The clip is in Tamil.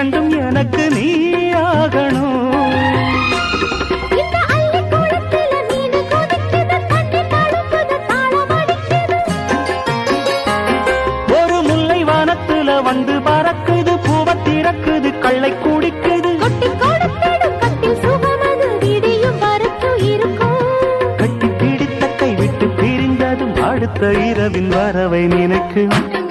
இரண்டும் எனக்கு நீ ஆகணும். ஒரு முல்லை வானத்துல வந்து பறக்குது, பூவ திறக்குது, கள்ளை குடிக்குது. கட்டி பிடித்த கை விட்டு பிரிந்ததும் அடுத்த இரவின் வரவை நினைக்கும்.